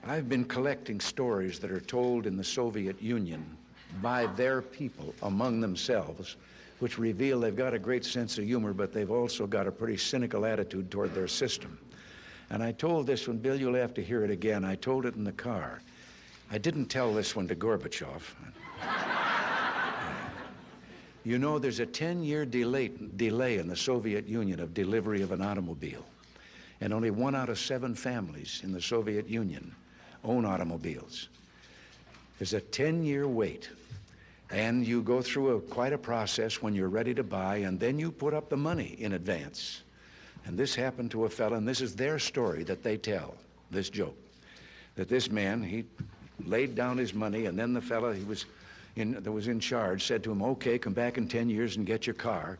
I've been collecting stories that are told in the Soviet Union by their people among themselves, which reveal they've got a great sense of humor, but they've also got a pretty cynical attitude toward their system. And I told this one, Bill, you'll have to hear it again. I told it in the car. I didn't tell this one to Gorbachev. You know, there's a 10-year delay in the Soviet Union of delivery of an automobile. And only 1 out of 7 families in the Soviet Union own automobiles. There's a 10-year wait. And you go through quite a process when you're ready to buy, and then you put up the money in advance. And this happened to a fellow, and this is their story that they tell, this joke, that this man, he laid down his money, and then the fellow that was in charge said to him, okay, come back in 10 years and get your car.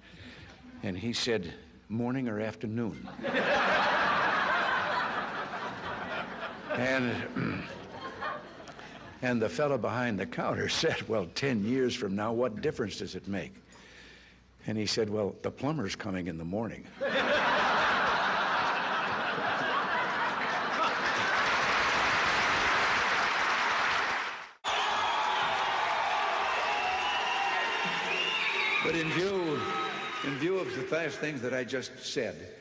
And he said, morning or afternoon? And the fellow behind the counter said, well, 10 years from now, what difference does it make? And he said, well, the plumber's coming in the morning. But in view of the last things that I just said,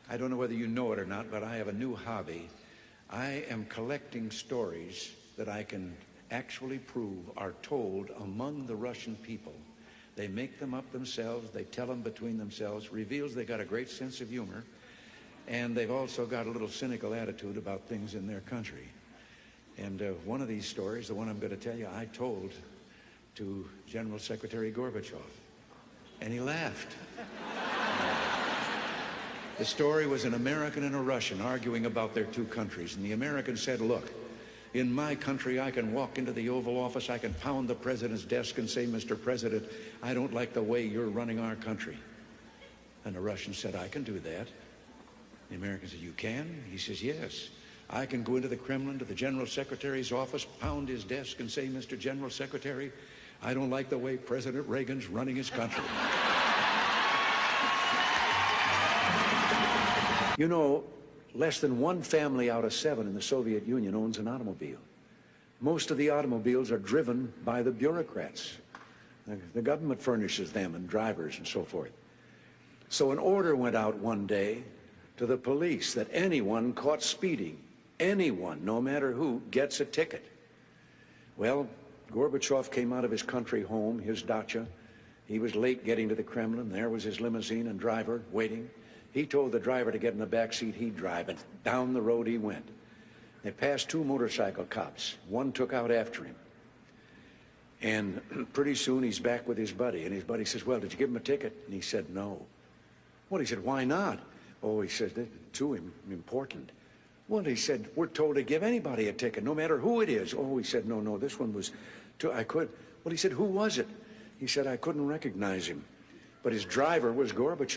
I don't know whether you know it or not, but I have a new hobby. I am collecting stories that I can actually prove are told among the Russian people. They make them up themselves, they tell them between themselves, reveals they got a great sense of humor, and they've also got a little cynical attitude about things in their country. And one of these stories, the one I'm going to tell you, I told to General Secretary Gorbachev, and he laughed. The story was an American and a Russian arguing about their two countries, and the American said, look, in my country, I can walk into the Oval Office, I can pound the president's desk and say, Mr. President, I don't like the way you're running our country. And the Russian said, I can do that. The American said, you can? He says, yes. I can go into the Kremlin, to the General Secretary's office, pound his desk and say, Mr. General Secretary, I don't like the way President Reagan's running his country. You know, less than 1 family out of 7 in the Soviet Union owns an automobile. Most of the automobiles are driven by the bureaucrats. The government furnishes them and drivers and so forth. So an order went out one day to the police that anyone caught speeding, anyone, no matter who, gets a ticket. Well, Gorbachev came out of his country home, his dacha. He was late getting to the Kremlin. There was his limousine and driver waiting. He told the driver to get in the back seat, he'd drive, and down the road he went. They passed 2 motorcycle cops. One took out after him. And pretty soon he's back with his buddy, and his buddy says, well, did you give him a ticket? And he said, no. Well, he said, why not? Oh, he said, they're too important. Well, he said, we're told to give anybody a ticket, no matter who it is. Oh, he said, no, this one was too, I could. Well, he said, who was it? He said, I couldn't recognize him. But his driver was Gorbachev.